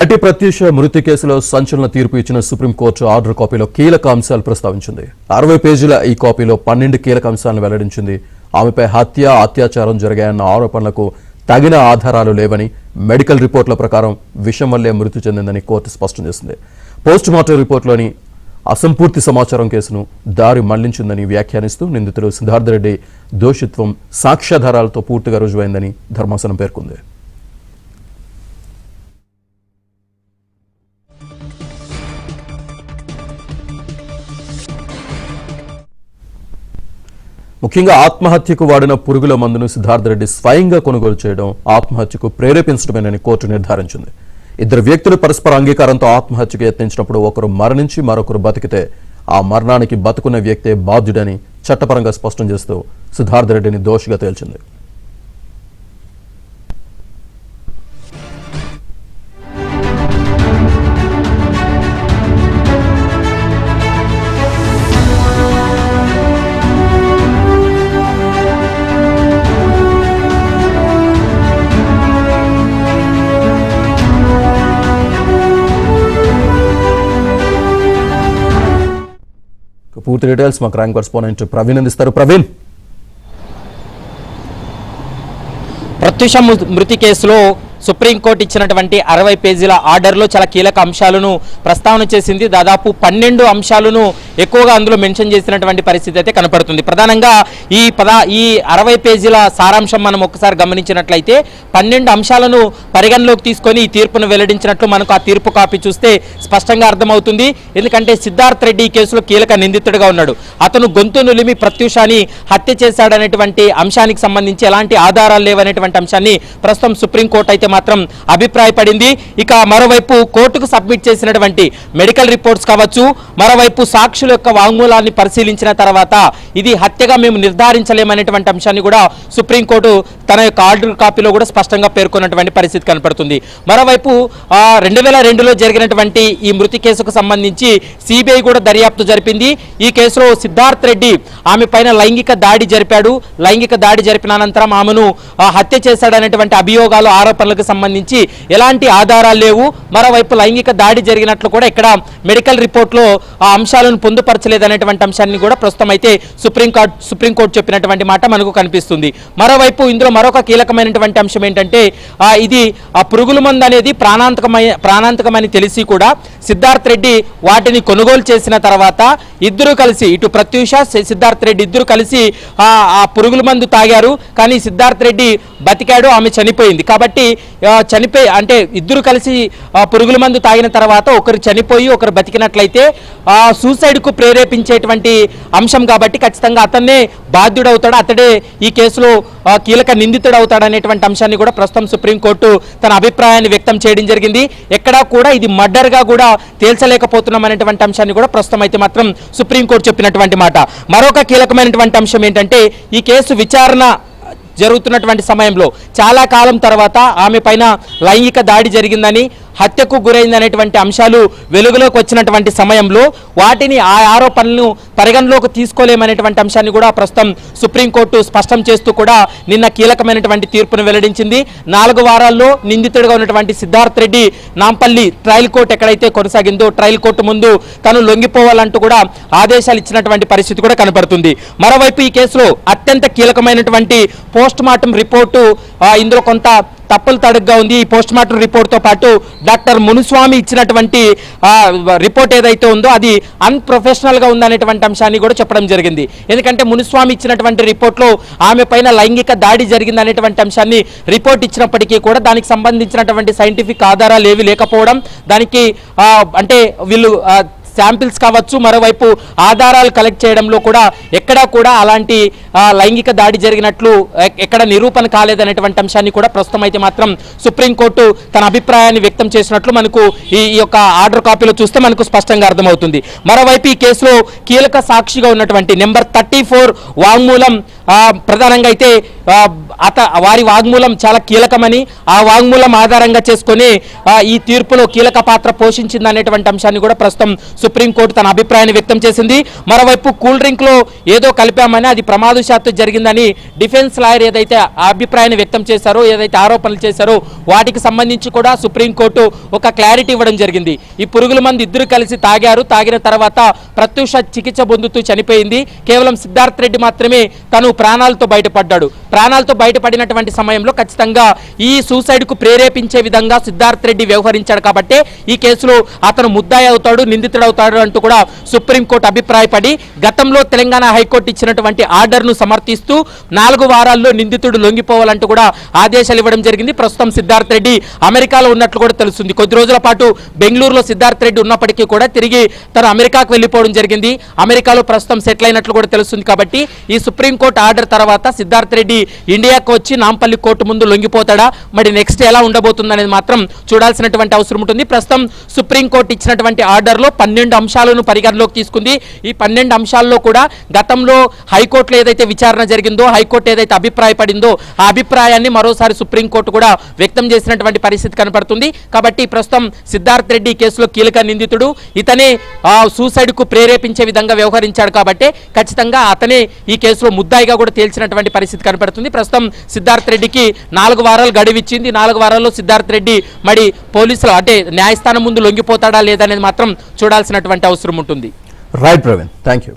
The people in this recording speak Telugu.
నటి ప్రత్యూష మృతి కేసులో సంచలన తీర్పు ఇచ్చిన సుప్రీంకోర్టు ఆర్డర్ కాపీలో కీలక అంశాలు ప్రస్తావించింది. 60 పేజీల ఈ కాపీలో 12 కీలక అంశాలను వెల్లడించింది. ఆమెపై హత్య, అత్యాచారం జరిగాయన్న ఆరోపణలకు తగిన ఆధారాలు లేవని, మెడికల్ రిపోర్టుల ప్రకారం విషం వల్లే మృతి చెందిందని కోర్టు స్పష్టం చేసింది. పోస్టుమార్టం రిపోర్టులోని అసంపూర్తి సమాచారం కేసును దారి మళ్లించిందని వ్యాఖ్యానిస్తూ నిందితుడు సిద్ధార్థ రెడ్డి దోషిత్వం సాక్ష్యాధారాలతో పూర్తిగా రుజువైందని ధర్మాసనం పేర్కొంది. ముఖ్యంగా ఆత్మహత్యకు వాడిన పురుగుల మందును సిద్ధార్థ రెడ్డి స్వయంగా కొనుగోలు చేయడం ఆత్మహత్యకు ప్రేరేపించడమేనని కోర్టు నిర్ధారించింది. 2 వ్యక్తులు పరస్పర అంగీకారంతో ఆత్మహత్యకు యత్నించినప్పుడు ఒకరు మరణించి మరొకరు బతికితే ఆ మరణానికి బతుకున్న వ్యక్తే బాధ్యుడని చట్టపరంగా స్పష్టం చేస్తూ సిద్ధార్థ రెడ్డిని దోషిగా తేల్చింది. పూర్తి డీటెయిల్స్ మా క్రైమ్ కరెస్పాండెంట్ ప్రవీణ్ అందిస్తారు. ప్రవీణ్, ప్రత్యూష మృతి కేసులో సుప్రీంకోర్టు ఇచ్చినటువంటి 60 పేజీల ఆర్డర్లో చాలా కీలక అంశాలను ప్రస్తావన చేసింది. దాదాపు 12 అంశాలను ఎక్కువగా అందులో మెన్షన్ చేసినటువంటి పరిస్థితి అయితే కనపడుతుంది. ప్రధానంగా ఈ 60 పేజీల సారాంశం మనం ఒకసారి గమనించినట్లయితే 12 అంశాలను పరిగణలోకి తీసుకొని ఈ తీర్పును వెల్లడించినట్లు మనకు ఆ తీర్పు కాపీ చూస్తే స్పష్టంగా అర్థమవుతుంది. ఎందుకంటే సిద్ధార్థ్ రెడ్డి ఈ కేసులో కీలక నిందితుడిగా ఉన్నాడు. అతను గొంతు నులిమి ప్రత్యూషాని హత్య చేశాడనేటువంటి అంశానికి సంబంధించి ఎలాంటి ఆధారాలు లేవనేటువంటి అంశాన్ని ప్రస్తుతం సుప్రీంకోర్టు అయితే మాత్రం అభిప్రాయపడింది. ఇక మరోవైపు కోర్టుకు సబ్మిట్ చేసినటువంటి మెడికల్ రిపోర్ట్స్ కావచ్చు, మరోవైపు సాక్షుల యొక్క వాంగ్మూలాన్ని పరిశీలించిన తర్వాత ఇది హత్యగా మేము నిర్ధారించలేమనేటువంటి అంశాన్ని కూడా సుప్రీంకోర్టు తన యొక్క ఆర్డర్ కాపీలో కూడా స్పష్టంగా పేర్కొన్నటువంటి పరిస్థితి కనపడుతుంది. మరోవైపు 2002లో జరిగినటువంటి ఈ మృతి కేసుకు సంబంధించి సిబిఐ కూడా దర్యాప్తు జరిపింది. ఈ కేసులో సిద్ధార్థ్ రెడ్డి ఆమె పైన లైంగిక దాడి జరిపాడు. లైంగిక దాడి జరిపిన అనంతరం ఆమెను హత్య చేశాడనేటువంటి అభియోగాలు, ఆరోపణలకు సంబంధించి ఎలాంటి ఆధారాలు లేవు. మరోవైపు లైంగిక దాడి జరిగినట్లు కూడా ఇక్కడ మెడికల్ రిపోర్ట్లో ఆ అంశాలను పొందుపరచలేదనేటువంటి అంశాన్ని కూడా ప్రస్తుతం అయితే సుప్రీంకోర్టు చెప్పినటువంటి మాట మనకు కనిపిస్తుంది. మరోవైపు ఇందులో మరొక కీలకమైనటువంటి అంశం ఏంటంటే ఇది ఆ పురుగుల మందు అనేది ప్రాణాంతకమని తెలిసి కూడా సిద్ధార్థ్ రెడ్డి వాటిని కొనుగోలు చేసిన తర్వాత ఇద్దరు కలిసి, ఇటు ప్రత్యూష, సిద్ధార్థ్ రెడ్డి ఇద్దరు కలిసి ఆ పురుగుల మందు తాగారు. కానీ సిద్ధార్థ్ రెడ్డి బతికాడు, ఆమె చనిపోయింది. కాబట్టి అంటే ఇద్దరు కలిసి పురుగుల మందు తాగిన తర్వాత ఒకరు చనిపోయి ఒకరు బతికినట్లయితే సూసైడ్కు ప్రేరేపించేటువంటి అంశం కాబట్టి ఖచ్చితంగా అతన్నే బాధ్యుడవుతాడు, అతడే ఈ కేసులో కీలక నిందితుడు అవుతాడు అనేటువంటి అంశాన్ని కూడా ప్రస్తుతం సుప్రీంకోర్టు తన అభిప్రాయాన్ని వ్యక్తం చేయడం జరిగింది. ఎక్కడా కూడా ఇది మర్డర్గా కూడా తేల్చలేకపోతున్నాం అనేటువంటి అంశాన్ని కూడా ప్రస్తుతం అయితే మాత్రం సుప్రీంకోర్టు చెప్పినటువంటి మాట. మరొక కీలకమైనటువంటి అంశం ఏంటంటే ఈ కేసు విచారణ జరుగుతున్నటువంటి సమయంలో చాలా కాలం తర్వాత ఆమె పైన లైంగిక దాడి జరిగిందని, హత్యకు గురైందనేటువంటి అంశాలు వెలుగులోకి వచ్చినటువంటి సమయంలో వాటిని ఆ ఆరోపణలను పరిగణలోకి తీసుకోలేమనేటువంటి అంశాన్ని కూడా ప్రస్తుతం సుప్రీంకోర్టు స్పష్టం చేస్తూ కూడా నిన్న కీలకమైనటువంటి తీర్పును వెల్లడించింది. 4 వారాల్లో నిందితుడిగా ఉన్నటువంటి సిద్ధార్థ్ రెడ్డి నాంపల్లి ట్రయల్ కోర్టు ఎక్కడైతే కొనసాగిందో ట్రయల్ కోర్టు ముందు తను లొంగిపోవాలంటూ కూడా ఆదేశాలు ఇచ్చినటువంటి పరిస్థితి కూడా కనపడుతుంది. మరోవైపు ఈ కేసులో అత్యంత కీలకమైనటువంటి పోస్ట్ మార్టం రిపోర్టు ఇందులో కొంత తప్పులు తడుగ్గా ఉంది. ఈ పోస్ట్ మార్టం రిపోర్ట్తో పాటు డాక్టర్ మునుస్వామి ఇచ్చినటువంటి రిపోర్ట్ ఏదైతే ఉందో అది అన్ప్రొఫెషనల్గా ఉందనేటువంటి అంశాన్ని కూడా చెప్పడం జరిగింది. ఎందుకంటే మునుస్వామి ఇచ్చినటువంటి రిపోర్ట్లో ఆమె పైన లైంగిక దాడి జరిగింది అనేటువంటి అంశాన్ని రిపోర్ట్ ఇచ్చినప్పటికీ కూడా దానికి సంబంధించినటువంటి సైంటిఫిక్ ఆధారాలు ఏవి లేకపోవడం, దానికి అంటే వీళ్ళు శాంపిల్స్ కావచ్చు, మరోవైపు ఆధారాలు కలెక్ట్ చేయడంలో కూడా ఎక్కడా కూడా అలాంటి లైంగిక దాడి జరిగినట్లు ఎక్కడ నిరూపణ కాలేదనేటువంటి అంశాన్ని కూడా ప్రస్తుతం అయితే మాత్రం సుప్రీంకోర్టు తన అభిప్రాయాన్ని వ్యక్తం చేసినట్లు మనకు ఈ యొక్క ఆర్డర్ కాపీలో చూస్తే మనకు స్పష్టంగా అర్థమవుతుంది. మరోవైపు ఈ కేసులో కీలక సాక్షిగా ఉన్నటువంటి నెంబర్ 34 వాంగ్మూలం ప్రధానంగా అయితే వారి వాగ్మూలం చాలా కీలకమని, ఆ వాగ్మూలం ఆధారంగా చేసుకొని ఈ తీర్పులో కీలక పాత్ర పోషించింది అనేటువంటి అంశాన్ని కూడా ప్రస్తుతం సుప్రీంకోర్టు తన అభిప్రాయాన్ని వ్యక్తం చేసింది. మరోవైపు కూల్ డ్రింక్ లో ఏదో కలిపామని, అది ప్రమాదశాత్తు జరిగిందని డిఫెన్స్ లాయర్ ఏదైతే ఆ అభిప్రాయాన్ని వ్యక్తం చేశారో, ఏదైతే ఆరోపణలు చేశారో వాటికి సంబంధించి కూడా సుప్రీంకోర్టు ఒక క్లారిటీ ఇవ్వడం జరిగింది. ఈ పురుగుల మందు ఇద్దరు కలిసి తాగిన తర్వాత ప్రత్యూష చికిత్స పొందుతూ చనిపోయింది. కేవలం సిద్ధార్థ్ రెడ్డి మాత్రమే తను ప్రాణాలతో బయటపడ్డాడు. ప్రాణాలతో బయటపడినటువంటి సమయంలో ఖచ్చితంగా ఈ సూసైడ్ కు ప్రేరేపించే విధంగా సిద్ధార్థ్ రెడ్డి వ్యవహరించాడు కాబట్టి ఈ కేసులో అతను ముద్దాయి అవుతాడు, నిందితుడవుతాడు అంటూ కూడా సుప్రీంకోర్టు అభిప్రాయపడి గతంలో తెలంగాణ హైకోర్టు ఇచ్చినటువంటి ఆర్డర్ను సమర్థిస్తూ 4 వారాల్లో నిందితుడు లొంగిపోవాలంటూ కూడా ఆదేశాలు ఇవ్వడం జరిగింది. ప్రస్తుతం సిద్ధార్థ్ రెడ్డి అమెరికాలో ఉన్నట్లు కూడా తెలుస్తుంది. కొద్ది రోజుల పాటు బెంగళూరులో సిద్ధార్థ్ రెడ్డి ఉన్నప్పటికీ కూడా తిరిగి తను అమెరికాకు వెళ్ళిపోవడం జరిగింది. అమెరికాలో ప్రస్తుతం సెటిల్ అయినట్లు కూడా తెలుస్తుంది. కాబట్టి ఈ సుప్రీంకోర్టు ఆర్డర్ తర్వాత సిద్ధార్థ్ రెడ్డి ఇండియాకు వచ్చి నాంపల్లి కోర్టు ముందు లొంగిపోతాడా, మరి నెక్స్ట్ ఎలా ఉండబోతుంది అనేది మాత్రం చూడాల్సినటువంటి అవసరం ఉంటుంది. ప్రస్తుతం సుప్రీంకోర్టు ఇచ్చినటువంటి ఆర్డర్లో 12 అంశాలను పరిగణలోకి తీసుకుంది. ఈ 12 అంశాల్లో కూడా గతంలో హైకోర్టులో ఏదైతే విచారణ జరిగిందో, హైకోర్టు ఏదైతే అభిప్రాయపడిందో ఆ అభిప్రాయాన్ని మరోసారి సుప్రీంకోర్టు కూడా వ్యక్తం చేసినటువంటి పరిస్థితి కనపడుతుంది. కాబట్టి ప్రస్తుతం సిద్ధార్థ్ రెడ్డి కేసులో కీలక నిందితుడు, ఇతనే సూసైడ్ కు ప్రేరేపించే విధంగా వ్యవహరించాడు కాబట్టి ఖచ్చితంగా అతనే ఈ కేసులో ముద్దాయిగా కూడా తేల్చినటువంటి పరిస్థితి కనపడుతుంది. ప్రస్తుతం సిద్ధార్థ్ రెడ్డికి 4 వారాలు గడువిచ్చింది. 4 వారాల్లో సిద్ధార్థ్ రెడ్డి మరి పోలీసులు అంటే న్యాయస్థానం ముందు లొంగిపోతాడా లేదా అనేది మాత్రం చూడాల్సినటువంటి అవసరం ఉంటుంది. Right Praveen, thank you.